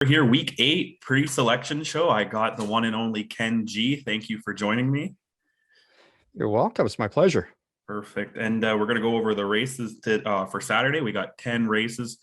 We're here, week 8 pre-selection show. I got the one and only Ken G. Thank you for joining me. You're welcome. It's my pleasure. Perfect. And we're going to go over the races for Saturday. We got 10 races.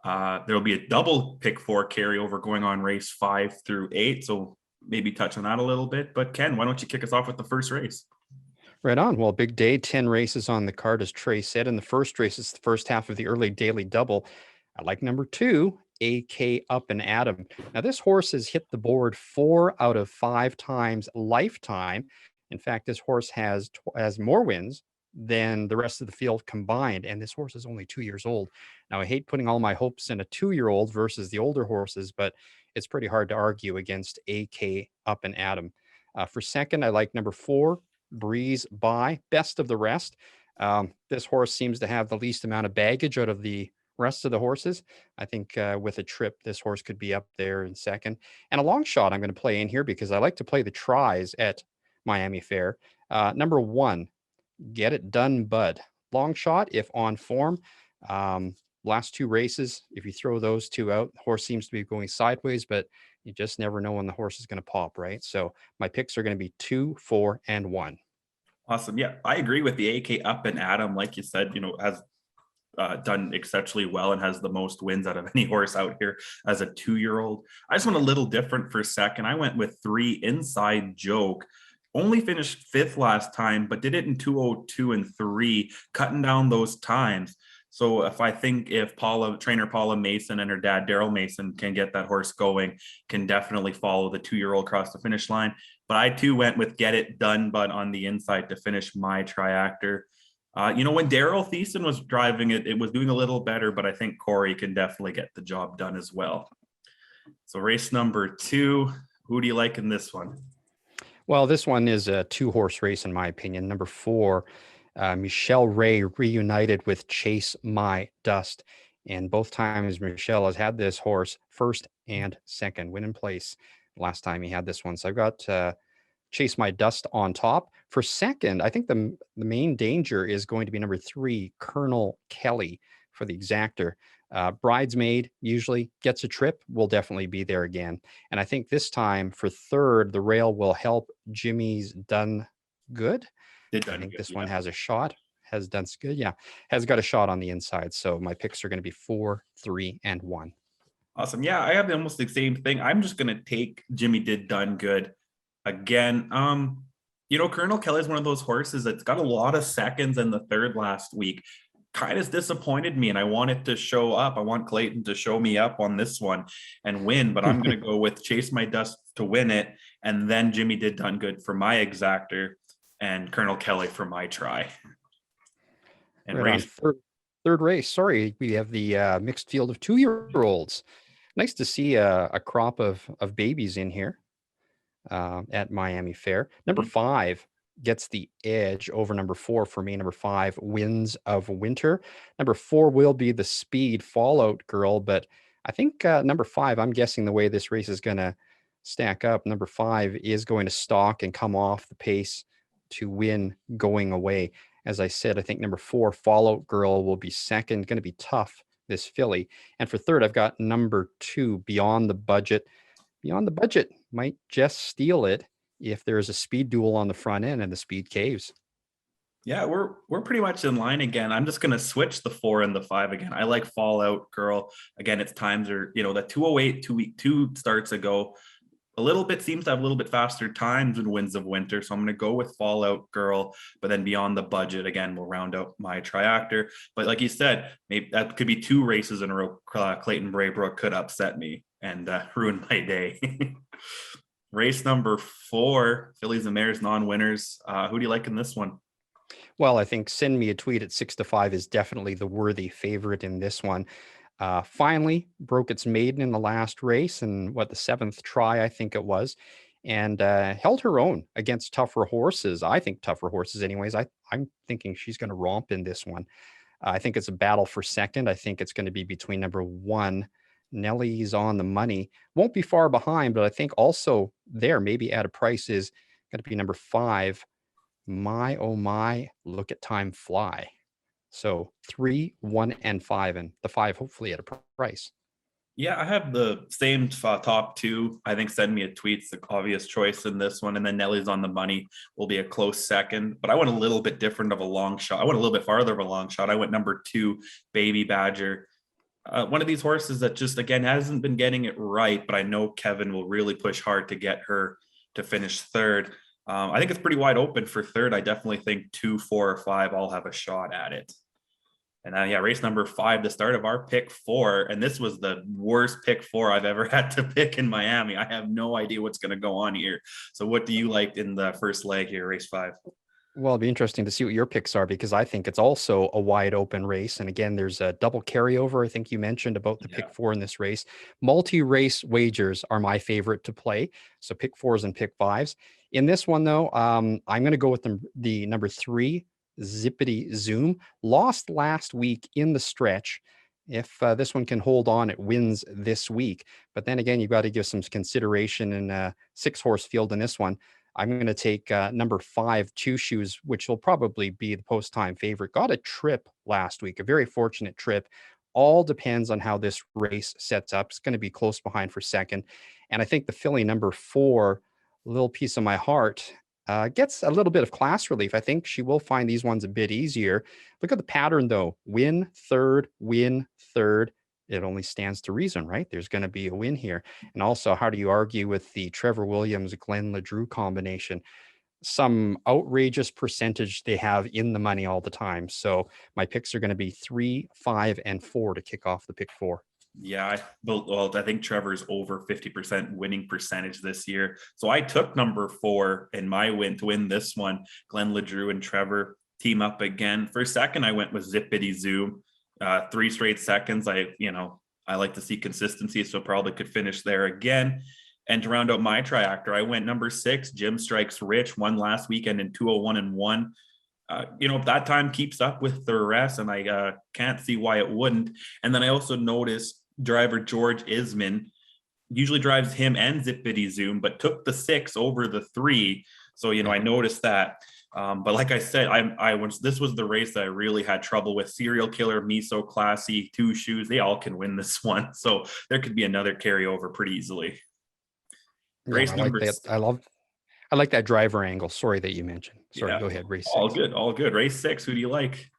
There'll be a double pick 4 carryover going on race 5 through 8. So maybe touch on that a little bit. But Ken, why don't you kick us off with the first race? Right on. Well, big day, 10 races on the card, as Trey said. And the first race is the first half of the early daily double. I like number 2, AK Up and Adam. Now, this horse has hit the board 4 out of 5 times lifetime. In fact, this horse has more wins than the rest of the field combined. And this horse is only 2 years old. Now, I hate putting all my hopes in a 2-year-old versus the older horses, but it's pretty hard to argue against AK Up and Adam. For second, I like number 4, Breeze By, best of the rest. This horse seems to have the least amount of baggage out of the rest of the horses. I think with a trip, this horse could be up there in second. And a long shot I'm going to play in here because I like to play the tries at Miami Fair. Number 1, Get It Done Bud. Long shot, if on form. Last 2 races, if you throw those 2 out, the horse seems to be going sideways, but you just never know when the horse is going to pop, right? So my picks are going to be 2, 4, and 1. Awesome. Yeah, I agree with the AK Up and Adam. Like you said, has done exceptionally well and has the most wins out of any horse out here as a 2-year-old. I just went a little different for second. I went with 3, Inside Joke. Only finished 5th last time, but did it in 2:02 and 3, cutting down those times. So if trainer Paula Mason and her dad Daryl Mason can get that horse going, can definitely follow the 2-year-old across the finish line. But I too went with Get It Done But on the inside to finish my triactor. When Daryl Thiessen was driving it, it was doing a little better, but I think Corey can definitely get the job done as well. So race number 2, who do you like in this one? Well, this one is a 2-horse race, in my opinion. Number 4, Michelle Ray reunited with Chase My Dust. And both times Michelle has had this horse first and second, win in place last time he had this one. So I've got Chase My Dust on top. For second, I think the main danger is going to be number 3, Colonel Kelly for the exactor. Bridesmaid usually gets a trip, will definitely be there again. And I think this time for third, the rail will help Jimmy's Done Good. I think this one has a shot, has done good. Yeah, has got a shot on the inside. So my picks are going to be 4, 3, and 1. Awesome. Yeah, I have almost the same thing. I'm just going to take Jimmy Did Done Good again. Colonel Kelly is one of those horses that's got a lot of seconds in the 3rd last week. Kind of disappointed me, and I want it to show up. I want Clayton to show me up on this one and win, but I'm going to go with Chase My Dust to win it, and then Jimmy Did Done Good for my exactor, and Colonel Kelly for my try. And right on third race. Sorry, we have the mixed field of 2-year-olds. Nice to see a crop of babies in here at Miami Fair. Number 5 gets the edge over number 4 for me. Number 5, Winds of Winter. Number 4 will be the Speed Fallout Girl, but I think number 5, I'm guessing the way this race is going to stack up, number 5 is going to stalk and come off the pace to win going away. As I said, I think number 4, Fallout Girl, will be second. Going to be tough, this filly. And for third, I've got number 2, Beyond the Budget. Beyond the Budget might just steal it if there's a speed duel on the front end and the speed caves. Yeah, we're pretty much in line again. I'm just going to switch the 4 and the 5 again. I like Fallout Girl. Again, its times are, the 2:08 2 starts ago. Seems to have a little bit faster times than Winds of Winter. So I'm going to go with Fallout Girl, but then Beyond the Budget again will round out my triactor. But like you said, maybe that could be 2 races in a row. Clayton Braybrook could upset me and ruin my day. Race number 4, Fillies and Mares non-winners. Who do you like in this one? Well, I think Send Me a Tweet at 6-5 is definitely the worthy favorite in this one. Finally broke its maiden in the last race, and the 7th try, I think it was, and held her own against tougher horses. I think tougher horses anyways. I'm thinking she's going to romp in this one. I think it's a battle for second. I think it's going to be between number 1, Nellie's On the Money. Won't be far behind, but I think also there, maybe at a price, is going to be number 5, My Oh My, Look at Time Fly. So 3, 1, and 5, and the 5 hopefully at a price. Yeah, I have the same top two. I think Send Me a Tweet's the obvious choice in this one, and then Nelly's on the Money will be a close second. But I went a little bit different of a long shot. I went a little bit farther of a long shot. I went number two, Baby Badger. One of these horses that just again hasn't been getting it right, but I know Kevin will really push hard to get her to finish third. I think it's pretty wide open for third. I definitely think 2, 4, or 5 all have a shot at it. And yeah, race number 5, the start of our pick 4. And this was the worst pick 4 I've ever had to pick in Miami. I have no idea what's going to go on here. So, what do you like in the first leg here, race 5? Well, it'll be interesting to see what your picks are because I think it's also a wide open race. And again, there's a double carryover. I think you mentioned about the Yeah. pick 4 in this race. Multi-race wagers are my favorite to play. So pick 4s and pick 5s. In this one, though, I'm going to go with the number 3, Zippity Zoom. Lost last week in the stretch. If this one can hold on, it wins this week. But then again, you've got to give some consideration in a 6-horse field in this one. I'm going to take number 5, Two Shoes, which will probably be the post time favorite. Got a trip last week, a very fortunate trip. All depends on how this race sets up. It's going to be close behind for second. And I think the filly number 4, Little Piece of My Heart, gets a little bit of class relief. I think she will find these ones a bit easier. Look at the pattern, though. Win third, win third. It only stands to reason, right? There's going to be a win here. And also, how do you argue with the Trevor Williams, Glenn LeDrew combination? Some outrageous percentage they have in the money all the time. So my picks are going to be 3, 5, and 4 to kick off the pick 4. Yeah, I think Trevor's over 50% winning percentage this year. So I took number 4 in my win to win this one. Glenn LeDrew and Trevor team up again. For second, I went with Zippity Zoom. 3 straight seconds. I like to see consistency, so probably could finish there again. And to round out my triactor, I went number 6, Jim Strikes Rich, won last weekend in 201 and 1. If that time keeps up with the rest, and I can't see why it wouldn't. And then I also noticed driver George Isman usually drives him and Zippity Zoom, but took the 6 over the 3. So, I noticed that. But like I said, this was the race that I really had trouble with. Serial Killer, Miso, Classy, Two Shoes, they all can win this one. So there could be another carryover pretty easily. Yeah, Race I like number that. I like that driver angle. Sorry that you mentioned. Sorry, Yeah, go ahead. Race all 6. good, all good. Race 6, who do you like?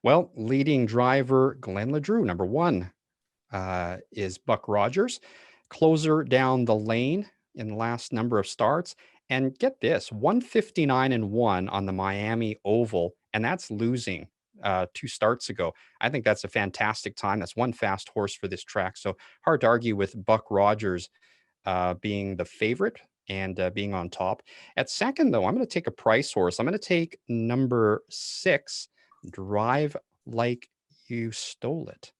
Well, leading driver Glenn LeDrew, number 1, is Buck Rogers. Closer down the lane in the last number of starts. And get this, 159 and 1 on the Miami Oval, and that's losing 2 starts ago. I think that's a fantastic time. That's one fast horse for this track. So hard to argue with Buck Rogers being the favorite and being on top. At second, though, I'm going to take a price horse. I'm going to take number 6, Drive Like You Stole It.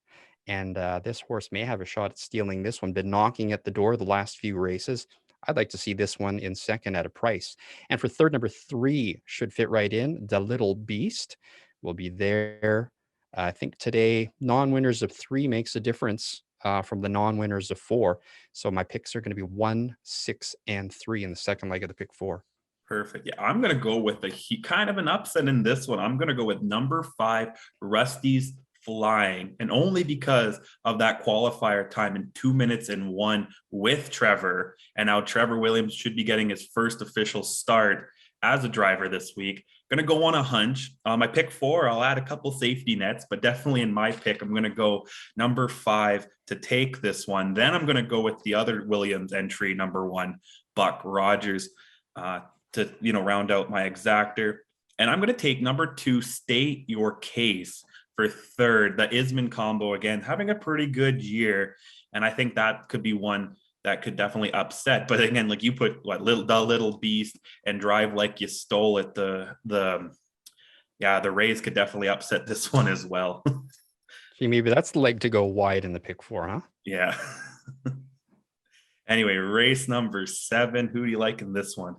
And this horse may have a shot at stealing this one. Been knocking at the door the last few races. I'd like to see this one in second at a price. And for third, number 3 should fit right in. The Little Beast will be there. I think today, non-winners of 3 makes a difference from the non-winners of 4. So my picks are going to be 1, 6, and 3 in the second leg of the pick 4. Perfect. Yeah, I'm going to go with kind of an upset in this one. I'm going to go with number 5, Rusty's Flying, and only because of that qualifier time in 2 minutes and 1 with Trevor. And now Trevor Williams should be getting his first official start as a driver this week. Going to go on a hunch. My pick 4, I'll add a couple safety nets, but definitely in my pick, I'm going to go number 5 to take this one. Then I'm going to go with the other Williams entry, number 1, Buck Rogers. To round out my exactor. And I'm going to take number 2, State Your Case, for third. The Isman combo, again, having a pretty good year. And I think that could be one that could definitely upset. But again, like you put the Little Beast and Drive Like You Stole It, the Rays could definitely upset this one as well. See, maybe that's the leg to go wide in the pick 4, huh? Yeah. Anyway, race number 7. Who do you like in this one?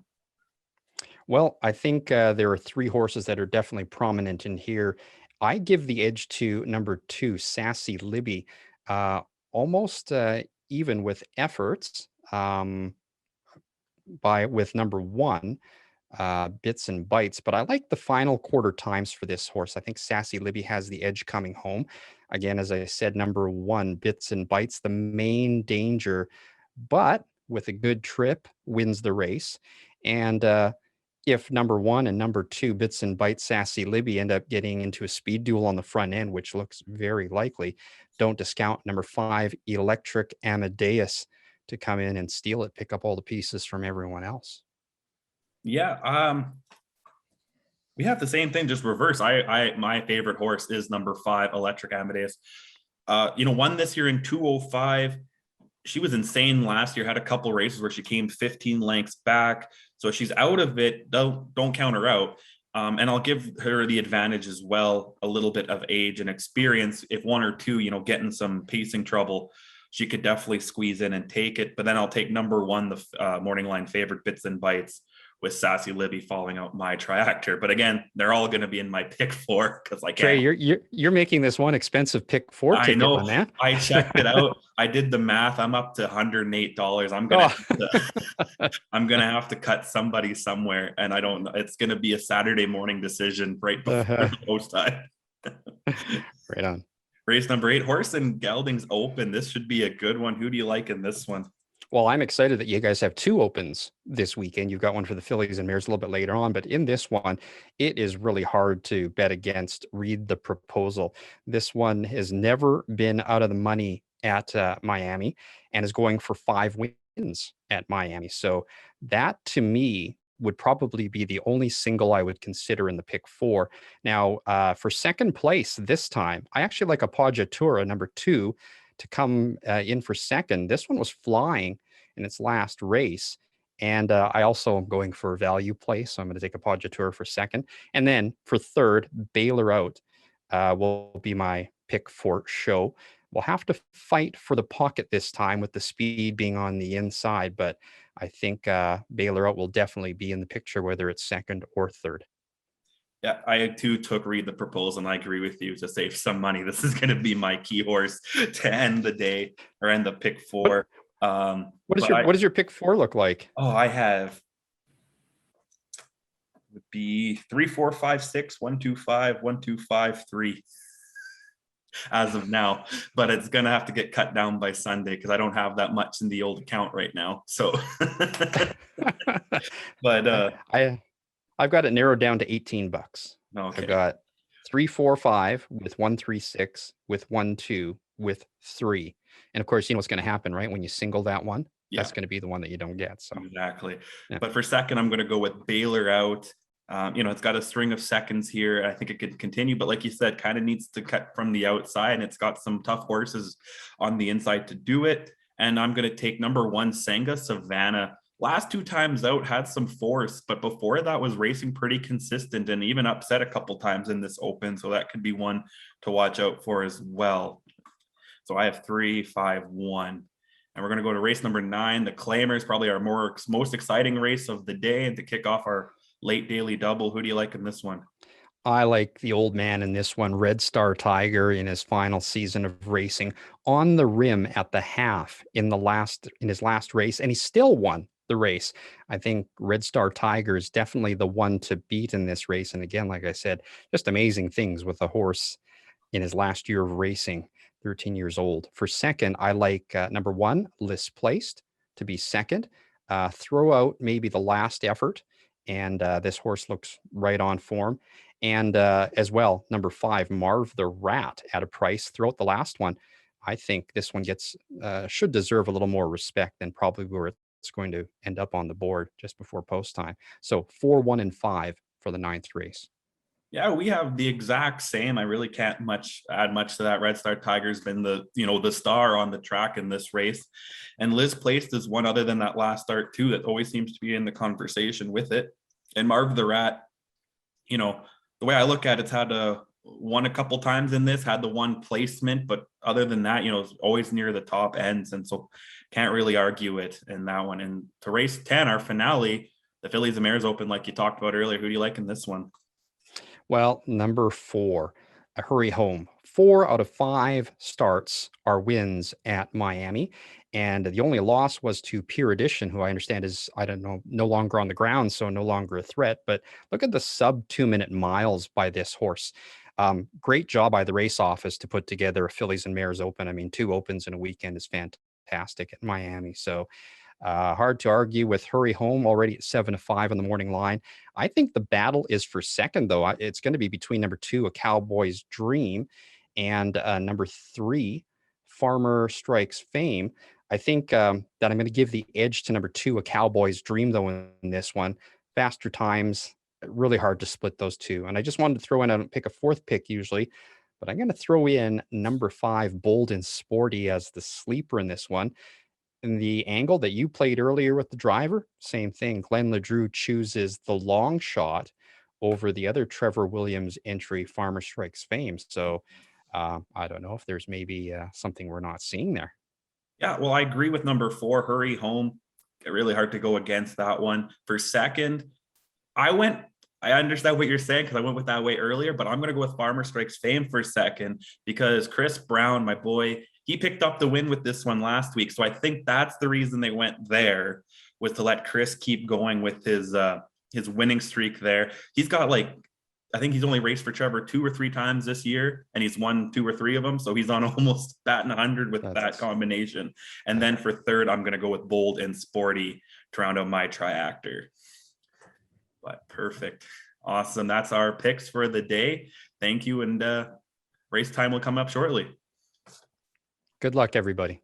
Well, I think there are 3 horses that are definitely prominent in here. I give the edge to number 2, Sassy Libby, almost even with efforts with number 1. Bits and Bites, but I like the final quarter times for this horse. I think Sassy Libby has the edge coming home. Again, as I said, number one, Bits and Bites, the main danger, but with a good trip, wins the race. And if number one and number two, Bits and Bites, Sassy Libby, end up getting into a speed duel on the front end, which looks very likely, don't discount number five, Electric Amadeus, to come in and steal it, pick up all the pieces from everyone else. Yeah, we have the same thing, just reverse. My favorite horse is number five, Electric Amadeus. Won this year in 205. She was insane last year, had a couple races where she came 15 lengths back. So she's out of it. Don't count her out. And I'll give her the advantage as well, a little bit of age and experience. If one or two, get in some pacing trouble, she could definitely squeeze in and take it. But then I'll take number one, the morning line favorite, Bits and Bites, with Sassy Libby falling out my triactor. But again, they're all going to be in my pick four because I can't. Trey, you're making this one expensive pick four ticket, I know. man. I checked it out. I did the math. I'm up to $108. I'm gonna have to cut somebody somewhere, and I don't know. It's gonna be a Saturday morning decision right before the post time. Right on. Race number 8, Horse and Geldings Open. This should be a good one. Who do you like in this one? Well, I'm excited that you guys have two opens this weekend. You've got one for the fillies and mares a little bit later on, but in this one, it is really hard to bet against. Read the Proposal. This one has never been out of the money at Miami and is going for 5 wins at Miami. So that to me would probably be the only single I would consider in the pick 4. Now, for second place this time, I actually like a Paggiatura, number 2, to come in for second. This one was flying in its last race. And I also am going for a value play. So I'm going to take a Paggiatura for second. And then for third, Baylor Out will be my pick for show. We'll have to fight for the pocket this time with the speed being on the inside. But I think Baylor Out will definitely be in the picture, whether it's second or third. Yeah, I too took Read the Proposal, and I agree with you to save some money. This is going to be my key horse to end the day or end the pick 4. What does your pick 4 look like? Oh, I have would be 3, 4, 5, 6, 1, 2, 5, 1, 2, 5, 3 as of now, but it's gonna have to get cut down by Sunday because I don't have that much in the old account right now. So, but I've got it narrowed down to $18. Okay. I've got 3, 4, 5 with 1, 3, 6 with 1, 2 with 3. And of course, you know what's going to happen, right? When you single that one, that's going to be the one that you don't get. So exactly. Yeah. But for second, I'm going to go with Baylor Out. It's got a string of seconds here. I think it could continue, but like you said, kind of needs to cut from the outside, and it's got some tough horses on the inside to do it. And I'm going to take number 1, Senga Savannah. Last 2 times out had some force, but before that was racing pretty consistent and even upset a couple times in this open. So that could be one to watch out for as well. So I have 3, 5, 1. And we're going to go to race number 9. The Claimers, probably our most exciting race of the day. And to kick off our late daily double, who do you like in this one? I like the old man in this one, Red Star Tiger, in his final season of racing, on the rim at the half in his last race, and he still won the race. I think Red Star Tiger is definitely the one to beat in this race. And again, like I said, just amazing things with a horse in his last year of racing, 13 years old. For second, I like number 1, List Placed, to be second. Throw out maybe the last effort, and this horse looks right on form. And as well, number 5, Marv the Rat, at a price throughout the last one. I think this one should deserve a little more respect than probably where it's going to end up on the board just before post time. So 4, 1, and 5 for the 9th race. Yeah, we have the exact same. I really can't add much to that. Red Star Tiger's been the star on the track in this race. And Liz Placed is one other than that last start too that always seems to be in the conversation with it. And Marv the Rat, the way I look at it's had won a couple times in this, had the one placement, but other than that, it's always near the top ends. And so can't really argue it in that one. And to race 10, our finale, the Fillies and Mares Open, like you talked about earlier, who do you like in this one? Well, number 4, a Hurry Home, 4 out of 5 starts are wins at Miami. And the only loss was to Pure Edition, who I understand is, I don't know, no longer on the ground, so no longer a threat. But look at the sub 2-minute miles by this horse. Great job by the race office to put together a Fillies and Mares Open. I mean, 2 opens in a weekend is fantastic at Miami. So hard to argue with Hurry Home already at 7-5 on the morning line. I think the battle is for second, though. It's going to be between number 2, A Cowboy's Dream, and number 3, Farmer Strikes Fame. I think that I'm going to give the edge to number 2, A Cowboy's Dream, though, in this one. Faster times, really hard to split those two. And I just wanted to throw in, I don't pick a fourth pick usually, but I'm going to throw in number 5, Bold and Sporty, as the sleeper in this one. In the angle that you played earlier with the driver, same thing. Glenn LeDrew chooses the long shot over the other Trevor Williams entry, Farmer Strikes Fame. So I don't know if there's maybe something we're not seeing there. Yeah, well, I agree with number 4, Hurry Home. Really hard to go against that one. For second, I understand what you're saying because I went with that way earlier, but I'm going to go with Farmer Strikes Fame for second because Chris Brown, my boy, he picked up the win with this one last week. So I think that's the reason they went there, was to let Chris keep going with his winning streak there. He's got I think he's only raced for Trevor 2 or 3 times this year, and he's won 2 or 3 of them. So he's on almost batting 100 with that combination. And then for third, I'm going to go with Bold and Sporty to round out my triactor. But perfect. Awesome. That's our picks for the day. Thank you. And race time will come up shortly. Good luck, everybody.